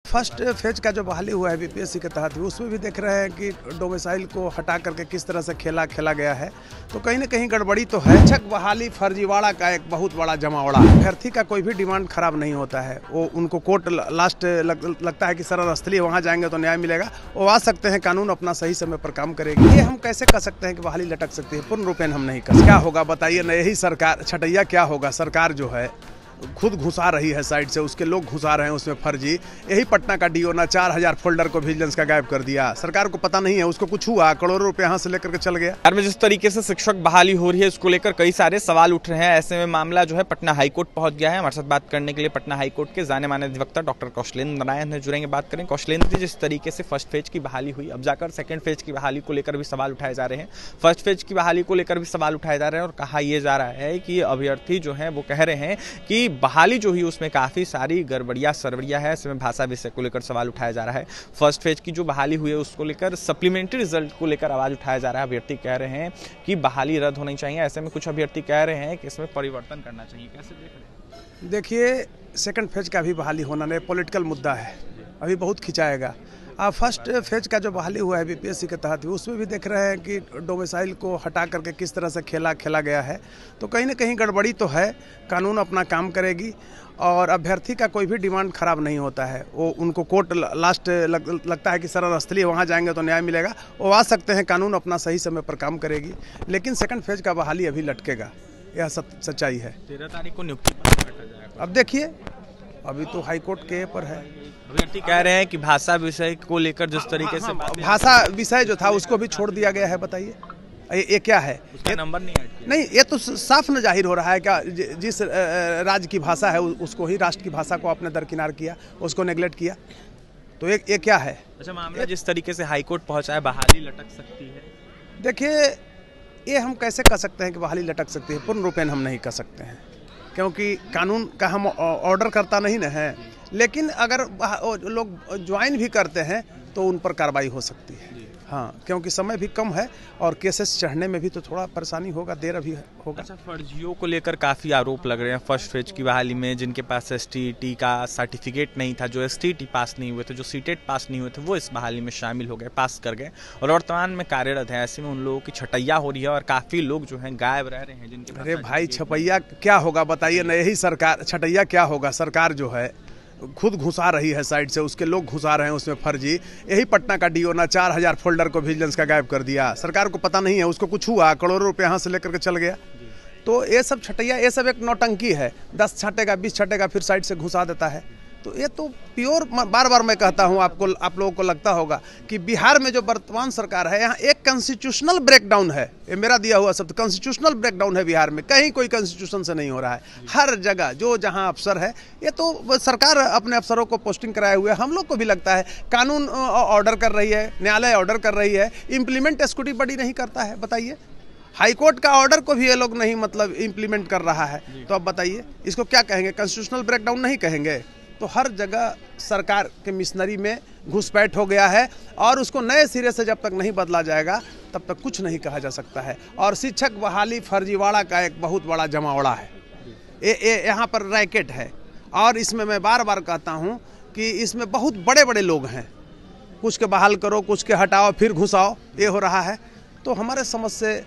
First phase का जो बहाली हुआ है बीपीएससी के तहत, उसमें भी देख रहे हैं कि डोमिसाइल को हटा करके किस तरह से खेला गया है, तो कहीं ना कहीं गड़बड़ी तो है। शिक्षक बहाली फर्जीवाड़ा का एक बहुत बड़ा जमावड़ा है। अभ्यर्थी का कोई भी डिमांड खराब नहीं होता है, वो उनको कोर्ट लास्ट लगता है कि शरणस्थली वहाँ जाएंगे तो न्याय मिलेगा, वो आ सकते हैं, कानून अपना सही समय पर काम करेगी। ये हम कैसे कर सकते हैं कि बहाली लटक सकती है? पूर्ण रूपेण हम नहीं कर सकते। क्या होगा बताइए ना, यही सरकार छटैया क्या होगा। सरकार जो है खुद घुसा रही है साइड से, उसके लोग घुसा रहे हैं उसमें फर्जी। यही पटना का डीओ ना 4000 फोल्डर को विजिलेंस का गायब कर दिया। सरकार को पता नहीं है, उसको कुछ हुआ, करोड़ों रुपए यहाँ से लेकर के चल गया। बिहार में जिस तरीके से शिक्षक बहाली हो रही है, उसको लेकर कई सारे सवाल उठ रहे हैं। ऐसे में मामला जो है पटना हाईकोर्ट पहुंच गया है। हमारे साथ बात करने के लिए पटना हाईकोर्ट के जाने माने अधिवक्ता डॉक्टर कौशलेंद्र नारायण ने जुड़ेंगे। बात करें कौशलेंद्र जी, जिस तरीके से फर्स्ट फेज की बहाली हुई, अब जाकर सेकंड फेज की बहाली को लेकर भी सवाल उठाए जा रहे हैं। फर्स्ट फेज की बहाली को लेकर भी सवाल उठाए जा रहे हैं और कहा यह जा रहा है कि अभ्यर्थी जो है वो कह रहे हैं कि बहाली जो हुई उसमें काफी सारी गड़बड़ियां सरबड़ियां है। इसमें भाषा विषय को लेकर सवाल उठाया जा रहा है। फर्स्ट फेज की जो बहाली हुई है उसको लेकर सप्लीमेंट्री रिजल्ट को लेकर आवाज उठाया जा रहा है। अभ्यर्थी कह रहे हैं कि बहाली रद्द होनी चाहिए। ऐसे में कुछ अभ्यर्थी कह रहे हैं कि इसमें परिवर्तन करना चाहिए। कैसे देख रहे हैं? देखिए, सेकंड फेज का भी बहाली होना नहीं, पॉलिटिकल मुद्दा है, अभी बहुत खिंचाएगा। फर्स्ट फेज का जो बहाली हुआ है बीपीएससी के तहत, उसमें भी देख रहे हैं कि डोमिसाइल को हटा करके किस तरह से खेला गया है, तो कहीं ना कहीं गड़बड़ी तो है। कानून अपना काम करेगी और अभ्यर्थी का कोई भी डिमांड खराब नहीं होता है, वो उनको कोर्ट लास्ट लगता है कि शरणस्थली वहाँ जाएंगे तो न्याय मिलेगा, वो आ सकते हैं, कानून अपना सही समय पर काम करेगी। लेकिन सेकंड फेज का बहाली अभी लटकेगा, यह सच्चाई है। 13 तारीख को नियुक्ति पत्र बैठा जाएगा। अब देखिए, अभी तो हाईकोर्ट के पर है। अभ्यर्थी कह रहे हैं कि भाषा विषय को लेकर जिस तरीके से भाषा विषय जो था उसको भी छोड़ दिया गया है। बताइए ये क्या है? उसका नंबर नहीं, ये तो साफ न जाहिर हो रहा है क्या जिस राज्य की भाषा है उसको ही, राष्ट्र की भाषा को आपने दरकिनार किया, उसको नेग्लेक्ट किया, तो ये क्या है? अच्छा, मामला जिस तरीके से हाईकोर्ट पहुंचा है, बहाली लटक सकती है। देखिए, ये हम कैसे कर सकते हैं कि बहाली लटक सकती है? पूर्ण रूपेण हम नहीं कर सकते हैं, क्योंकि कानून का हम ऑर्डर करता नहीं न है। लेकिन अगर लोग ज्वाइन भी करते हैं तो उन पर कार्रवाई हो सकती है। हाँ, क्योंकि समय भी कम है और केसेस चढ़ने में भी तो थोड़ा परेशानी होगा, देर अभी होगा। अच्छा, फर्जियों को लेकर काफ़ी आरोप लग रहे हैं फर्स्ट फेज की बहाली में। जिनके पास एसटीईटी का सर्टिफिकेट नहीं था, जो एसटीईटी पास नहीं हुए थे, जो सीटेट पास नहीं हुए थे, वो इस बहाली में शामिल हो गए, पास कर गए और वर्तमान में कार्यरत है। ऐसे में उन लोगों की छटैया हो रही है और काफ़ी लोग जो हैं गायब रह रहे हैं जिनके। अरे भाई, छपैया क्या होगा बताइए ना, यही सरकार छटैया क्या होगा। सरकार जो है खुद घुसा रही है साइड से, उसके लोग घुसा रहे हैं उसमें फर्जी। यही पटना का डीओ ना 4000 फोल्डर को विजिलेंस का गायब कर दिया। सरकार को पता नहीं है, उसको कुछ हुआ, करोड़ों रुपए यहाँ से लेकर के चल गया। तो ये सब छटैया, ये सब एक नौटंकी है। 10 छटेगा, 20 छटेगा, फिर साइड से घुसा देता है। तो ये तो प्योर, बार बार मैं कहता हूँ, आप लोगों को लगता होगा कि बिहार में जो वर्तमान सरकार है, यहाँ एक कॉन्स्टिट्यूशनल ब्रेकडाउन है। ये मेरा दिया हुआ शब्द, कॉन्स्टिट्यूशनल ब्रेकडाउन है बिहार में। कहीं कोई कॉन्स्टिट्यूशन से नहीं हो रहा है। हर जगह जो जहाँ अफसर है, ये तो सरकार अपने अफसरों को पोस्टिंग कराए हुए। हम लोग को भी लगता है कानून ऑर्डर कर रही है, न्यायालय ऑर्डर कर रही है, इम्प्लीमेंट एसक्यूटिव बॉडी नहीं करता है। बताइए, हाईकोर्ट का ऑर्डर को भी ये लोग नहीं मतलब इम्प्लीमेंट कर रहा है, तो अब बताइए इसको क्या कहेंगे? कॉन्स्टिट्यूशनल ब्रेकडाउन नहीं कहेंगे। तो हर जगह सरकार के मिशनरी में घुसपैठ हो गया है और उसको नए सिरे से जब तक नहीं बदला जाएगा तब तक कुछ नहीं कहा जा सकता है। और शिक्षक बहाली फर्जीवाड़ा का एक बहुत बड़ा जमावड़ा है। ये यहाँ पर रैकेट है और इसमें मैं बार बार कहता हूँ कि इसमें बहुत बड़े बड़े लोग हैं। कुछ के बहाल करो, कुछ के हटाओ, फिर घुसाओ, ये हो रहा है। तो हमारे समझ से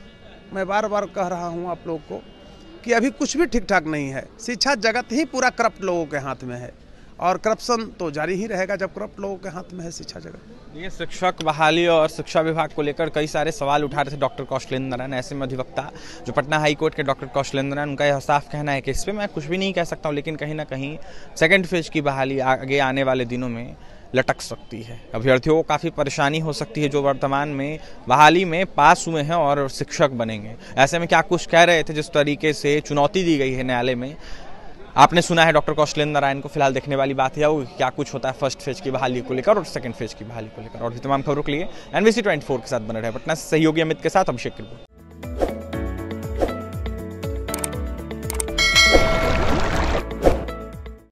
मैं बार बार कह रहा हूँ आप लोग को कि अभी कुछ भी ठीक ठाक नहीं है। शिक्षा जगत ही पूरा करप्ट लोगों के हाथ में है और करप्शन तो जारी ही रहेगा जब करप्ट लोगों के हाथ में है शिक्षा जगत। ये शिक्षक बहाली और शिक्षा विभाग को लेकर कई सारे सवाल उठा रहे थे डॉक्टर कौशलेंद्र नारायण। ऐसे में अधिवक्ता जो पटना हाईकोर्ट के डॉक्टर कौशलेंद्र नारायण, उनका यह साफ कहना है कि इस पर मैं कुछ भी नहीं कह सकता हूँ, लेकिन कहीं ना कहीं सेकंड फेज की बहाली आगे आने वाले दिनों में लटक सकती है। अभ्यर्थियों को काफ़ी परेशानी हो सकती है जो वर्तमान में बहाली में पास हुए हैं और शिक्षक बनेंगे। ऐसे में क्या कुछ कह रहे थे, जिस तरीके से चुनौती दी गई है न्यायालय में, आपने सुना है डॉक्टर कौशलेंद्र नारायण को। फिलहाल देखने वाली बात है वो क्या कुछ होता है फर्स्ट फेज की बहाली को लेकर और सेकंड फेज की बहाली को लेकर। और भी तमाम खबरों के लिए NBC 24 के साथ बने रहे। पटना से सहयोगी अमित के साथ अभिषेक।